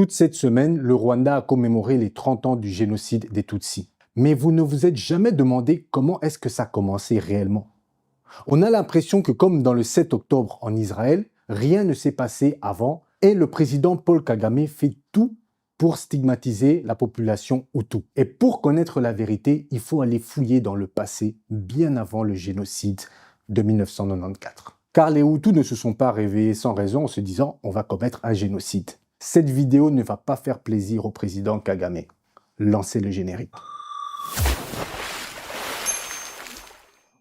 Toute cette semaine, le Rwanda a commémoré les 30 ans du génocide des Tutsis. Mais vous ne vous êtes jamais demandé comment est-ce que ça a commencé réellement? On a l'impression que comme dans le 7 octobre en Israël, rien ne s'est passé avant et le président Paul Kagame fait tout pour stigmatiser la population Hutu. Et pour connaître la vérité, il faut aller fouiller dans le passé, bien avant le génocide de 1994. Car les Hutus ne se sont pas réveillés sans raison en se disant « on va commettre un génocide ». Cette vidéo ne va pas faire plaisir au président Kagame. Lancez le générique.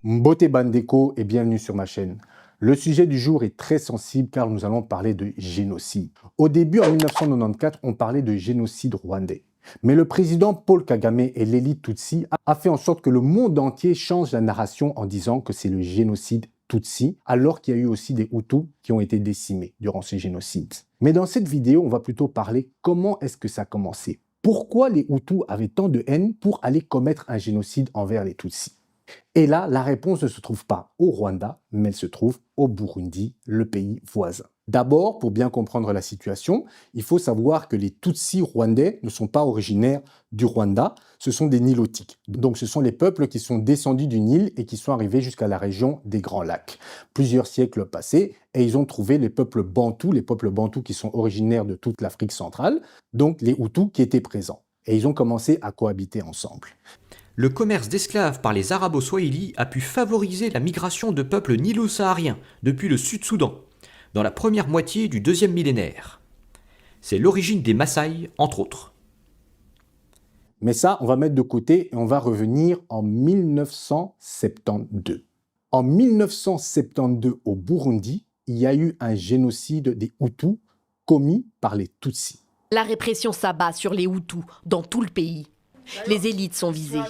Mbote Bandeko et bienvenue sur ma chaîne. Le sujet du jour est très sensible car nous allons parler de génocide. Au début, en 1994, on parlait de génocide rwandais. Mais le président Paul Kagame et l'élite Tutsi a fait en sorte que le monde entier change la narration en disant que c'est le génocide Tutsi, alors qu'il y a eu aussi des Hutus qui ont été décimés durant ce génocide. Mais dans cette vidéo, on va plutôt parler comment est-ce que ça a commencé. Pourquoi les Hutus avaient tant de haine pour aller commettre un génocide envers les Tutsis? Et là, la réponse ne se trouve pas au Rwanda, mais elle se trouve au Burundi, le pays voisin. D'abord, pour bien comprendre la situation, il faut savoir que les Tutsis rwandais ne sont pas originaires du Rwanda, ce sont des Nilotiques. Donc ce sont les peuples qui sont descendus du Nil et qui sont arrivés jusqu'à la région des Grands Lacs. Plusieurs siècles passés, et ils ont trouvé les peuples bantous qui sont originaires de toute l'Afrique centrale, donc les Hutus qui étaient présents. Et ils ont commencé à cohabiter ensemble. Le commerce d'esclaves par les Arabo-Swahili a pu favoriser la migration de peuples nilo-sahariens depuis le Sud-Soudan, dans la première moitié du deuxième millénaire. C'est l'origine des Maasai, entre autres. Mais ça, on va mettre de côté et on va revenir en 1972. En 1972, au Burundi, il y a eu un génocide des Hutus commis par les Tutsis. La répression s'abat sur les Hutus dans tout le pays. Les élites sont visées,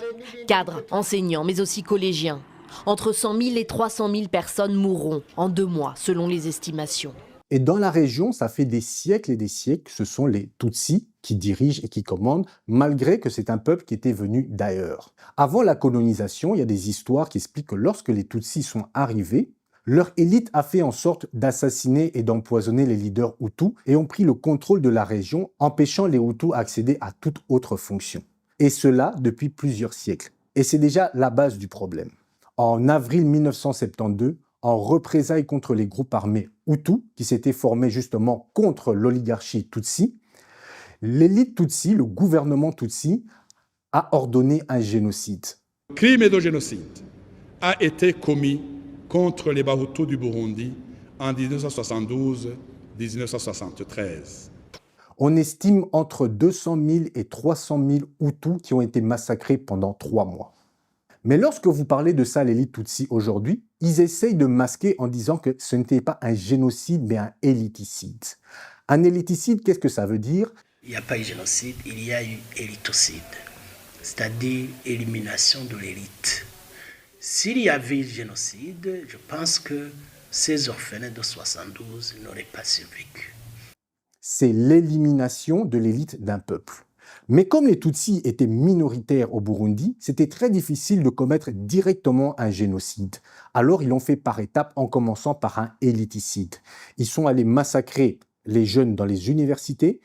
cadres, enseignants, mais aussi collégiens. Entre 100 000 et 300 000 personnes mourront en 2 mois, selon les estimations. Et dans la région, ça fait des siècles et des siècles, ce sont les Tutsis qui dirigent et qui commandent, malgré que c'est un peuple qui était venu d'ailleurs. Avant la colonisation, il y a des histoires qui expliquent que lorsque les Tutsis sont arrivés, leur élite a fait en sorte d'assassiner et d'empoisonner les leaders Hutus et ont pris le contrôle de la région, empêchant les Hutus d'accéder à toute autre fonction. Et cela depuis plusieurs siècles. Et c'est déjà la base du problème. En avril 1972, en représailles contre les groupes armés Hutus, qui s'étaient formés justement contre l'oligarchie Tutsi, l'élite Tutsi, le gouvernement Tutsi, a ordonné un génocide. Le crime de génocide a été commis contre les Bahutus du Burundi en 1972-1973. On estime entre 200 000 et 300 000 Hutus qui ont été massacrés pendant 3 mois. Mais lorsque vous parlez de ça à l'élite Tutsi aujourd'hui, ils essayent de masquer en disant que ce n'était pas un génocide, mais un éliticide. Un éliticide, qu'est-ce que ça veut dire? Il n'y a pas eu génocide, il y a eu élitocide, c'est-à-dire élimination de l'élite. S'il y avait eu génocide, je pense que ces orphelins de 72 n'auraient pas survécu. C'est l'élimination de l'élite d'un peuple. Mais comme les Tutsis étaient minoritaires au Burundi, c'était très difficile de commettre directement un génocide. Alors ils l'ont fait par étapes en commençant par un éliticide. Ils sont allés massacrer les jeunes dans les universités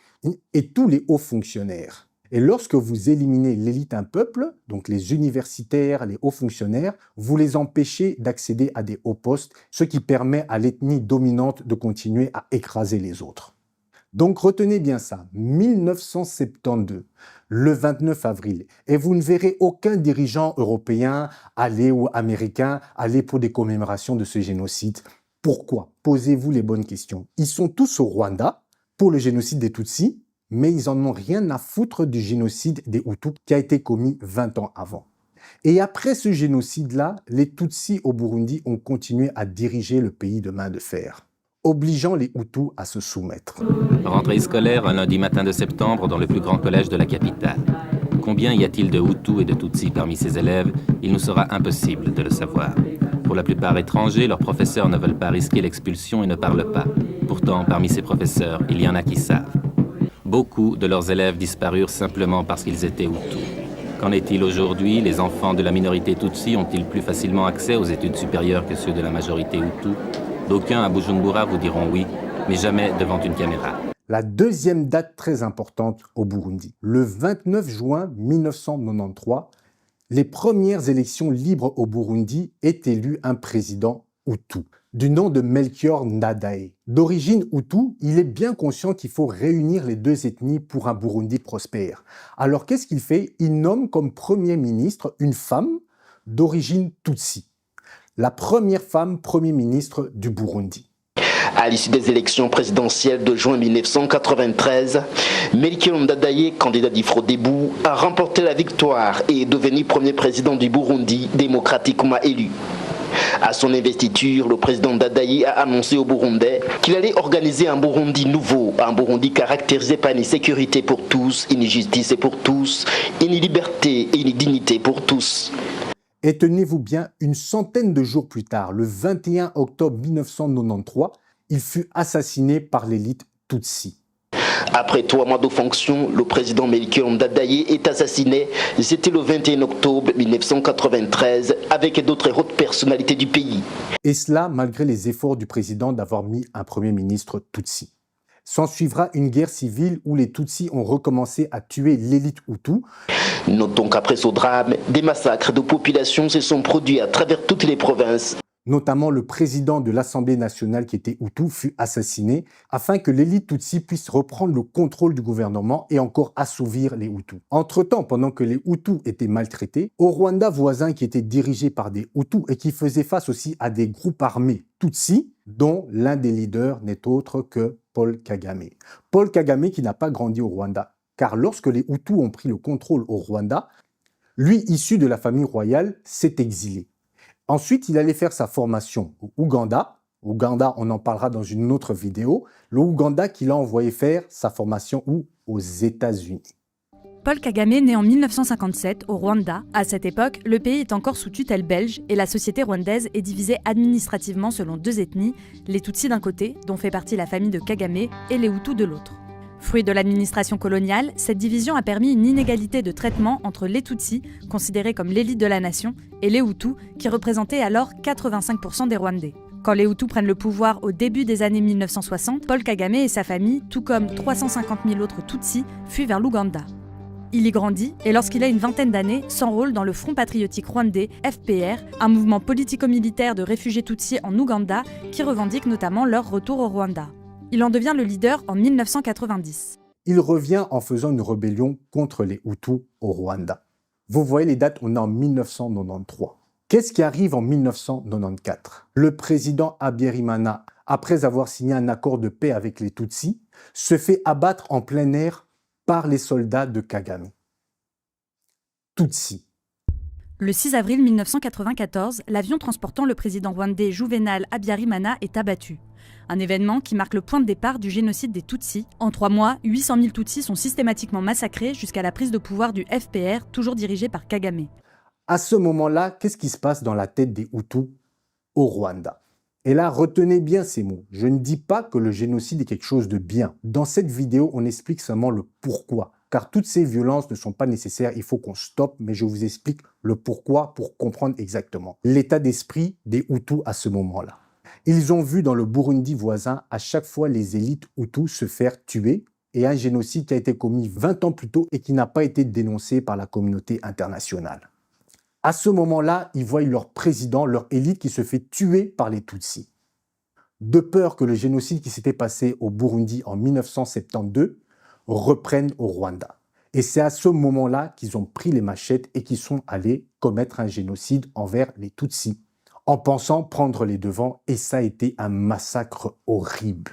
et tous les hauts fonctionnaires. Et lorsque vous éliminez l'élite d'un peuple, donc les universitaires, les hauts fonctionnaires, vous les empêchez d'accéder à des hauts postes, ce qui permet à l'ethnie dominante de continuer à écraser les autres. Donc retenez bien ça, 1972, le 29 avril, et vous ne verrez aucun dirigeant européen aller ou américain aller pour des commémorations de ce génocide. Pourquoi? Posez-vous les bonnes questions. Ils sont tous au Rwanda pour le génocide des Tutsis, mais ils n'en ont rien à foutre du génocide des Hutus qui a été commis 20 ans avant. Et après ce génocide-là, les Tutsis au Burundi ont continué à diriger le pays de main de fer, obligeant les Hutus à se soumettre. Rentrée scolaire un lundi matin de septembre dans le plus grand collège de la capitale. Combien y a-t-il de Hutus et de Tutsis parmi ces élèves? Il nous sera impossible de le savoir. Pour la plupart étrangers, leurs professeurs ne veulent pas risquer l'expulsion et ne parlent pas. Pourtant, parmi ces professeurs, il y en a qui savent. Beaucoup de leurs élèves disparurent simplement parce qu'ils étaient Hutus. Qu'en est-il aujourd'hui? Les enfants de la minorité Tutsi ont-ils plus facilement accès aux études supérieures que ceux de la majorité Hutu? D'aucuns à Bujumbura vous diront oui, mais jamais devant une caméra. La deuxième date très importante au Burundi, le 29 juin 1993, les premières élections libres au Burundi est élu un président Hutu, du nom de Melchior Ndadaye. D'origine Hutu, il est bien conscient qu'il faut réunir les deux ethnies pour un Burundi prospère. Alors qu'est-ce qu'il fait? Il nomme comme Premier ministre une femme d'origine Tutsi, la première femme Premier ministre du Burundi. À l'issue des élections présidentielles de juin 1993, Melchior Ndadaye, candidat d'Ifrodébou, a remporté la victoire et est devenu premier président du Burundi démocratiquement élu. À son investiture, le président Ndadaye a annoncé aux Burundais qu'il allait organiser un Burundi nouveau, un Burundi caractérisé par une sécurité pour tous, une justice pour tous, une liberté et une dignité pour tous. Et tenez-vous bien, une centaine de jours plus tard, le 21 octobre 1993, il fut assassiné par l'élite Tutsi. Après 3 mois de fonction, le président Melchior Ndadaye est assassiné. C'était le 21 octobre 1993 avec d'autres hautes personnalités du pays. Et cela malgré les efforts du président d'avoir mis un premier ministre Tutsi. S'ensuivra une guerre civile où les Tutsis ont recommencé à tuer l'élite Hutu. Notons qu'après ce drame, des massacres de population se sont produits à travers toutes les provinces. Notamment le président de l'Assemblée nationale qui était Hutu fut assassiné afin que l'élite Tutsi puisse reprendre le contrôle du gouvernement et encore assouvir les Hutus. Entre-temps, pendant que les Hutus étaient maltraités, au Rwanda voisin qui était dirigé par des Hutus et qui faisait face aussi à des groupes armés Tutsi, dont l'un des leaders n'est autre que Paul Kagame. Paul Kagame qui n'a pas grandi au Rwanda, car lorsque les Hutus ont pris le contrôle au Rwanda, lui, issu de la famille royale, s'est exilé. Ensuite, il allait faire sa formation au Ouganda. Ouganda, on en parlera dans une autre vidéo. Le Ouganda qu'il a envoyé faire sa formation aux États-Unis. Paul Kagame naît en 1957 au Rwanda. À cette époque, le pays est encore sous tutelle belge et la société rwandaise est divisée administrativement selon 2 ethnies, les Tutsis d'un côté, dont fait partie la famille de Kagame, et les Hutus de l'autre. Fruit de l'administration coloniale, cette division a permis une inégalité de traitement entre les Tutsis, considérés comme l'élite de la nation, et les Hutus, qui représentaient alors 85% des Rwandais. Quand les Hutus prennent le pouvoir au début des années 1960, Paul Kagame et sa famille, tout comme 350 000 autres Tutsis, fuient vers l'Ouganda. Il y grandit et lorsqu'il a une vingtaine d'années, s'enrôle dans le Front patriotique rwandais, FPR, un mouvement politico-militaire de réfugiés Tutsis en Ouganda qui revendique notamment leur retour au Rwanda. Il en devient le leader en 1990. Il revient en faisant une rébellion contre les Hutus au Rwanda. Vous voyez les dates, on est en 1993. Qu'est-ce qui arrive en 1994? Le président Habyarimana, après avoir signé un accord de paix avec les Tutsis, se fait abattre en plein air par les soldats de Kagame. Tutsis. Le 6 avril 1994, l'avion transportant le président rwandais Juvenal Habyarimana est abattu. Un événement qui marque le point de départ du génocide des Tutsis. En 3 mois, 800 000 Tutsis sont systématiquement massacrés jusqu'à la prise de pouvoir du FPR, toujours dirigé par Kagame. À ce moment-là, qu'est-ce qui se passe dans la tête des Hutus au Rwanda? Et là, retenez bien ces mots. Je ne dis pas que le génocide est quelque chose de bien. Dans cette vidéo, on explique seulement le pourquoi. Car toutes ces violences ne sont pas nécessaires, il faut qu'on stoppe, mais je vous explique le pourquoi pour comprendre exactement l'état d'esprit des Hutus à ce moment-là. Ils ont vu dans le Burundi voisin à chaque fois les élites Hutus se faire tuer et un génocide qui a été commis 20 ans plus tôt et qui n'a pas été dénoncé par la communauté internationale. À ce moment-là, ils voient leur président, leur élite qui se fait tuer par les Tutsis. De peur que le génocide qui s'était passé au Burundi en 1972 reprenne au Rwanda. Et c'est à ce moment-là qu'ils ont pris les machettes et qu'ils sont allés commettre un génocide envers les Tutsis, en pensant prendre les devants, et ça a été un massacre horrible.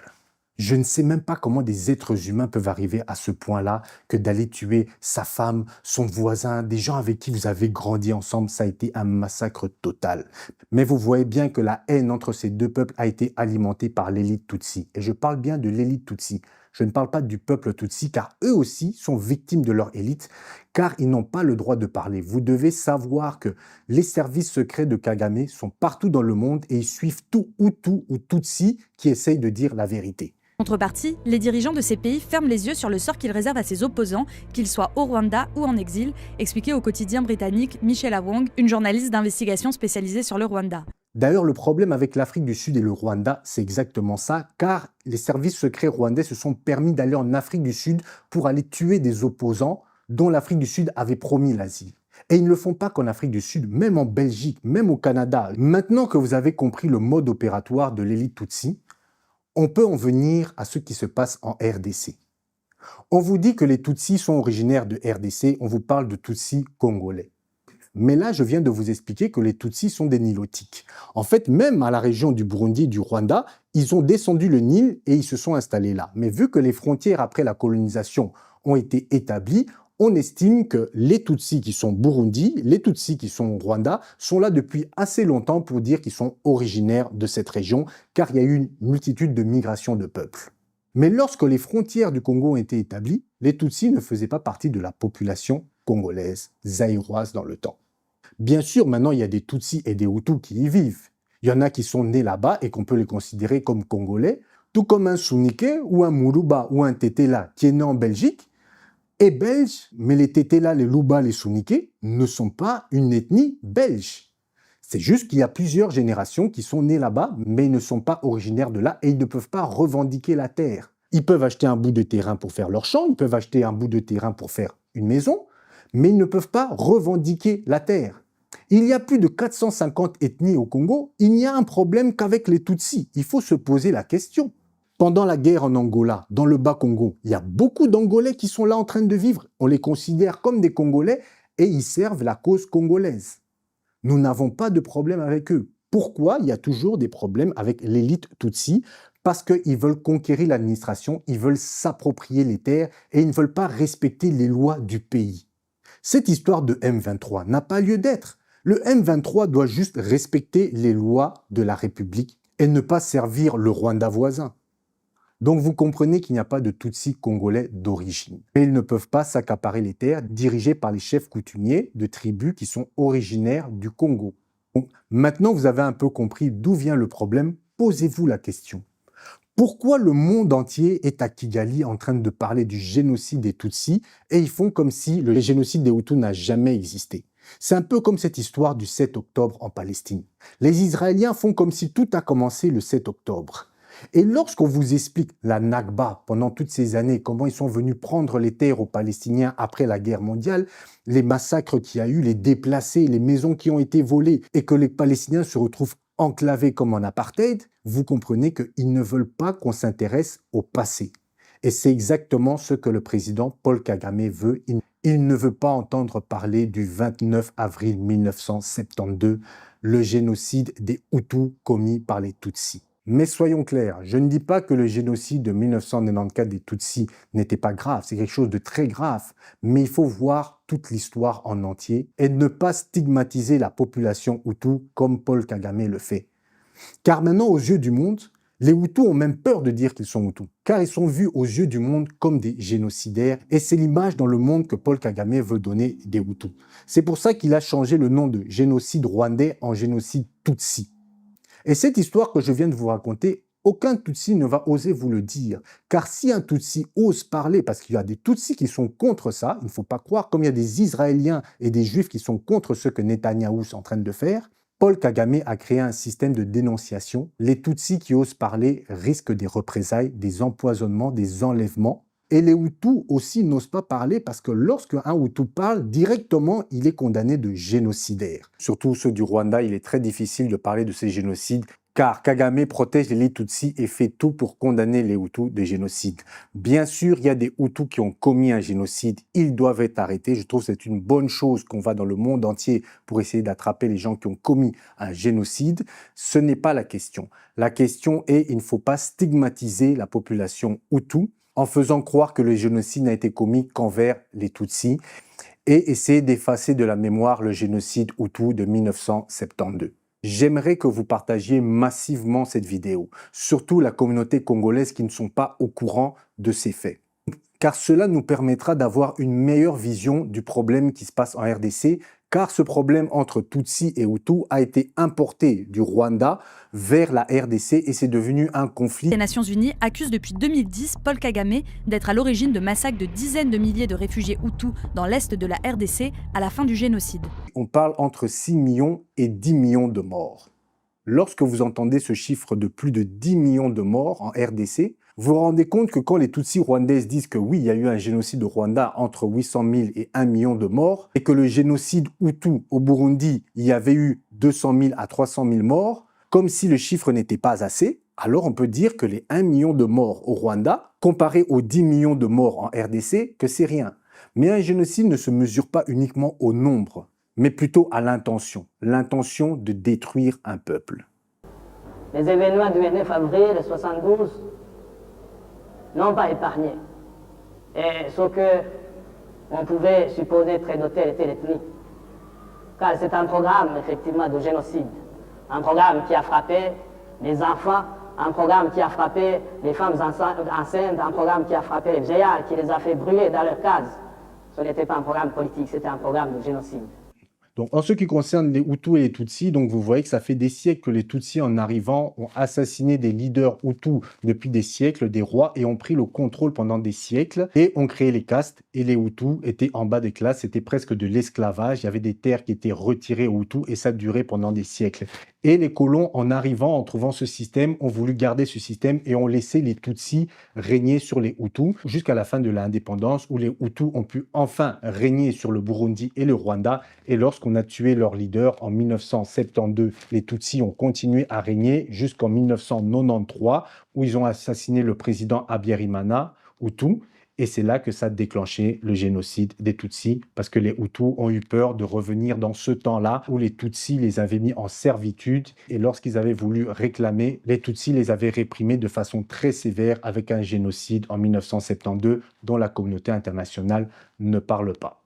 Je ne sais même pas comment des êtres humains peuvent arriver à ce point-là, que d'aller tuer sa femme, son voisin, des gens avec qui vous avez grandi ensemble, ça a été un massacre total. Mais vous voyez bien que la haine entre ces deux peuples a été alimentée par l'élite Tutsi. Et je parle bien de l'élite Tutsi. Je ne parle pas du peuple Tutsi, car eux aussi sont victimes de leur élite, car ils n'ont pas le droit de parler. Vous devez savoir que les services secrets de Kagame sont partout dans le monde et ils suivent tout Hutu ou Tutsi qui essayent de dire la vérité. En contrepartie, les dirigeants de ces pays ferment les yeux sur le sort qu'ils réservent à ses opposants, qu'ils soient au Rwanda ou en exil, expliqué au quotidien britannique Michelle Awong, une journaliste d'investigation spécialisée sur le Rwanda. D'ailleurs, le problème avec l'Afrique du Sud et le Rwanda, c'est exactement ça, car les services secrets rwandais se sont permis d'aller en Afrique du Sud pour aller tuer des opposants dont l'Afrique du Sud avait promis l'asile. Et ils ne le font pas qu'en Afrique du Sud, même en Belgique, même au Canada. Maintenant que vous avez compris le mode opératoire de l'élite Tutsi, on peut en venir à ce qui se passe en RDC. On vous dit que les Tutsis sont originaires de RDC, on vous parle de Tutsis congolais. Mais là, je viens de vous expliquer que les Tutsis sont des Nilotiques. En fait, même à la région du Burundi et du Rwanda, ils ont descendu le Nil et ils se sont installés là. Mais vu que les frontières après la colonisation ont été établies, on estime que les Tutsis qui sont Burundi, les Tutsis qui sont Rwanda, sont là depuis assez longtemps pour dire qu'ils sont originaires de cette région, car il y a eu une multitude de migrations de peuples. Mais lorsque les frontières du Congo ont été établies, les Tutsis ne faisaient pas partie de la population congolaise, zaïroise dans le temps. Bien sûr, maintenant, il y a des Tutsis et des Hutus qui y vivent. Il y en a qui sont nés là-bas et qu'on peut les considérer comme Congolais, tout comme un Sounike ou un Moulouba ou un Tétéla qui est né en Belgique est belge, mais les Tétéla, les Louba, les Sounike ne sont pas une ethnie belge. C'est juste qu'il y a plusieurs générations qui sont nées là-bas, mais ils ne sont pas originaires de là et ils ne peuvent pas revendiquer la terre. Ils peuvent acheter un bout de terrain pour faire leur champ, ils peuvent acheter un bout de terrain pour faire une maison, mais ils ne peuvent pas revendiquer la terre. Il y a plus de 450 ethnies au Congo, il n'y a un problème qu'avec les Tutsis. Il faut se poser la question. Pendant la guerre en Angola, dans le Bas-Congo, il y a beaucoup d'Angolais qui sont là en train de vivre. On les considère comme des Congolais et ils servent la cause congolaise. Nous n'avons pas de problème avec eux. Pourquoi il y a toujours des problèmes avec l'élite Tutsi? Parce qu'ils veulent conquérir l'administration, ils veulent s'approprier les terres et ils ne veulent pas respecter les lois du pays. Cette histoire de M23 n'a pas lieu d'être. Le M23 doit juste respecter les lois de la République et ne pas servir le Rwanda voisin. Donc vous comprenez qu'il n'y a pas de Tutsis congolais d'origine. Et ils ne peuvent pas s'accaparer les terres dirigées par les chefs coutumiers de tribus qui sont originaires du Congo. Donc, maintenant vous avez un peu compris d'où vient le problème, posez-vous la question. Pourquoi le monde entier est à Kigali en train de parler du génocide des Tutsis et ils font comme si le génocide des Hutus n'a jamais existé? C'est un peu comme cette histoire du 7 octobre en Palestine. Les Israéliens font comme si tout a commencé le 7 octobre. Et lorsqu'on vous explique la Nakba pendant toutes ces années, comment ils sont venus prendre les terres aux Palestiniens après la guerre mondiale, les massacres qu'il y a eu, les déplacés, les maisons qui ont été volées et que les Palestiniens se retrouvent enclavés comme en apartheid, vous comprenez qu'ils ne veulent pas qu'on s'intéresse au passé. Et c'est exactement ce que le président Paul Kagame veut. Il ne veut pas entendre parler du 29 avril 1972, le génocide des Hutus commis par les Tutsis. Mais soyons clairs, je ne dis pas que le génocide de 1994 des Tutsis n'était pas grave, c'est quelque chose de très grave, mais il faut voir toute l'histoire en entier et ne pas stigmatiser la population Hutu comme Paul Kagame le fait. Car maintenant, aux yeux du monde, les Hutus ont même peur de dire qu'ils sont Hutus, car ils sont vus aux yeux du monde comme des génocidaires, et c'est l'image dans le monde que Paul Kagame veut donner des Hutus. C'est pour ça qu'il a changé le nom de génocide rwandais en génocide Tutsi. Et cette histoire que je viens de vous raconter, aucun Tutsi ne va oser vous le dire. Car si un Tutsi ose parler, parce qu'il y a des Tutsis qui sont contre ça, il ne faut pas croire, comme il y a des Israéliens et des Juifs qui sont contre ce que Netanyahou est en train de faire, Paul Kagame a créé un système de dénonciation. Les Tutsis qui osent parler risquent des représailles, des empoisonnements, des enlèvements. Et les Hutus aussi n'osent pas parler parce que lorsque un Hutu parle, directement, il est condamné de génocidaire. Surtout ceux du Rwanda, il est très difficile de parler de ces génocides car Kagame protège les Tutsis et fait tout pour condamner les Hutus de génocide. Bien sûr, il y a des Hutus qui ont commis un génocide, ils doivent être arrêtés. Je trouve que c'est une bonne chose qu'on va dans le monde entier pour essayer d'attraper les gens qui ont commis un génocide. Ce n'est pas la question. La question est, il ne faut pas stigmatiser la population Hutu en faisant croire que le génocide n'a été commis qu'envers les Tutsis et essayer d'effacer de la mémoire le génocide Hutu de 1972. J'aimerais que vous partagiez massivement cette vidéo, surtout la communauté congolaise qui ne sont pas au courant de ces faits. Car cela nous permettra d'avoir une meilleure vision du problème qui se passe en RDC, car ce problème entre Tutsis et Hutus a été importé du Rwanda vers la RDC et c'est devenu un conflit. Les Nations Unies accusent depuis 2010 Paul Kagame d'être à l'origine de massacres de dizaines de milliers de réfugiés Hutus dans l'est de la RDC à la fin du génocide. On parle entre 6 millions et 10 millions de morts. Lorsque vous entendez ce chiffre de plus de 10 millions de morts en RDC, vous vous rendez compte que quand les Tutsis rwandaises disent que oui, il y a eu un génocide au Rwanda entre 800 000 et 1 million de morts, et que le génocide Hutu au Burundi, il y avait eu 200 000 à 300 000 morts, comme si le chiffre n'était pas assez, alors on peut dire que les 1 million de morts au Rwanda, comparé aux 10 millions de morts en RDC, que c'est rien. Mais un génocide ne se mesure pas uniquement au nombre, mais plutôt à l'intention de détruire un peuple. Les événements du 29 avril 1972 n'ont pas épargné. Et ce qu'on pouvait supposer très de telle et telle ethnie. Car c'est un programme, effectivement, de génocide. Un programme qui a frappé les enfants, un programme qui a frappé les femmes enceintes, un programme qui a frappé les vieillards, qui les a fait brûler dans leurs cases. Ce n'était pas un programme politique, c'était un programme de génocide. Donc, en ce qui concerne les Hutus et les Tutsis, donc vous voyez que ça fait des siècles que les Tutsis, en arrivant, ont assassiné des leaders Hutus depuis des siècles, des rois, et ont pris le contrôle pendant des siècles, et ont créé les castes, et les Hutus étaient en bas des classes, c'était presque de l'esclavage, il y avait des terres qui étaient retirées aux Hutus, et ça durait pendant des siècles. Et les colons, en arrivant, en trouvant ce système, ont voulu garder ce système et ont laissé les Tutsis régner sur les Hutus jusqu'à la fin de l'indépendance, où les Hutus ont pu enfin régner sur le Burundi et le Rwanda. Et lorsqu'on a tué leur leader en 1972, les Tutsis ont continué à régner jusqu'en 1993, où ils ont assassiné le président Habyarimana Hutu. Et c'est là que ça a déclenché le génocide des Tutsis, parce que les Hutus ont eu peur de revenir dans ce temps-là où les Tutsis les avaient mis en servitude. Et lorsqu'ils avaient voulu réclamer, les Tutsis les avaient réprimés de façon très sévère avec un génocide en 1972 dont la communauté internationale ne parle pas.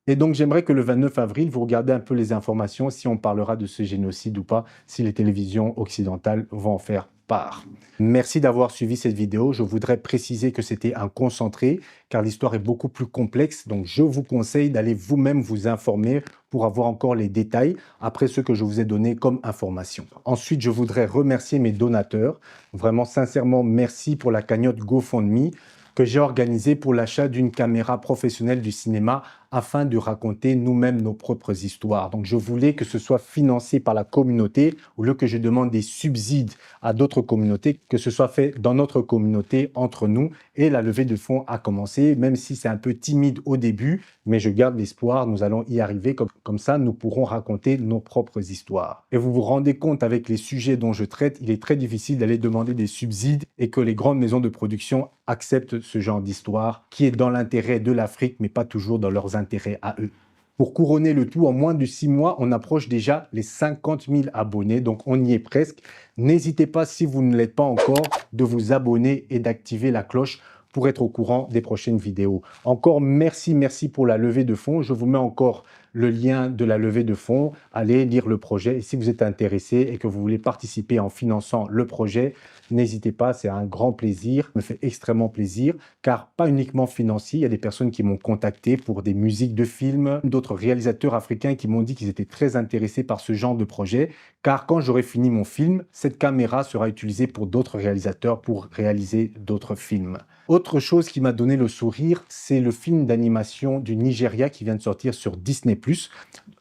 Et donc, j'aimerais que le 29 avril, vous regardez un peu les informations, si on parlera de ce génocide ou pas, si les télévisions occidentales vont en faire part. Merci d'avoir suivi cette vidéo. Je voudrais préciser que c'était un concentré, car l'histoire est beaucoup plus complexe. Donc, je vous conseille d'aller vous-même vous informer pour avoir encore les détails après ce que je vous ai donné comme information. Ensuite, je voudrais remercier mes donateurs. Vraiment, sincèrement, merci pour la cagnotte GoFundMe que j'ai organisée pour l'achat d'une caméra professionnelle du cinéma afin de raconter nous-mêmes nos propres histoires. Donc, je voulais que ce soit financé par la communauté au lieu que je demande des subsides à d'autres communautés, que ce soit fait dans notre communauté, entre nous. Et la levée de fonds a commencé, même si c'est un peu timide au début, mais je garde l'espoir, nous allons y arriver. Comme ça, nous pourrons raconter nos propres histoires. Et vous vous rendez compte, avec les sujets dont je traite, il est très difficile d'aller demander des subsides et que les grandes maisons de production acceptent ce genre d'histoire qui est dans l'intérêt de l'Afrique, mais pas toujours dans leurs intérêts à eux. Pour couronner le tout, en moins de 6 mois, on approche déjà les 50 000 abonnés, donc on y est presque. N'hésitez pas, si vous ne l'êtes pas encore, de vous abonner et d'activer la cloche pour être au courant des prochaines vidéos. Encore merci pour la levée de fonds. Je vous mets encore le lien de la levée de fonds. Allez lire le projet. Et si vous êtes intéressé et que vous voulez participer en finançant le projet, n'hésitez pas, c'est un grand plaisir. Ça me fait extrêmement plaisir, car pas uniquement financier. Il y a des personnes qui m'ont contacté pour des musiques de films, d'autres réalisateurs africains qui m'ont dit qu'ils étaient très intéressés par ce genre de projet, car quand j'aurai fini mon film, cette caméra sera utilisée pour d'autres réalisateurs pour réaliser d'autres films. Autre chose qui m'a donné le sourire, c'est le film d'animation du Nigeria qui vient de sortir sur Disney+.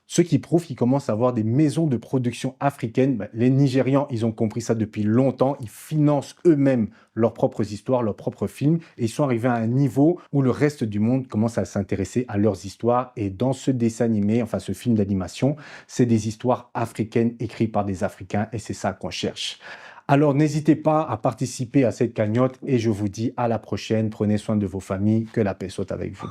Ce qui prouve qu'il commence à avoir des maisons de production africaines. Les Nigérians, ils ont compris ça depuis longtemps. Ils financent eux-mêmes leurs propres histoires, leurs propres films. Et ils sont arrivés à un niveau où le reste du monde commence à s'intéresser à leurs histoires. Et dans ce dessin animé, enfin ce film d'animation, c'est des histoires africaines écrites par des Africains. Et c'est ça qu'on cherche. Alors, n'hésitez pas à participer à cette cagnotte et je vous dis à la prochaine. Prenez soin de vos familles. Que la paix soit avec vous.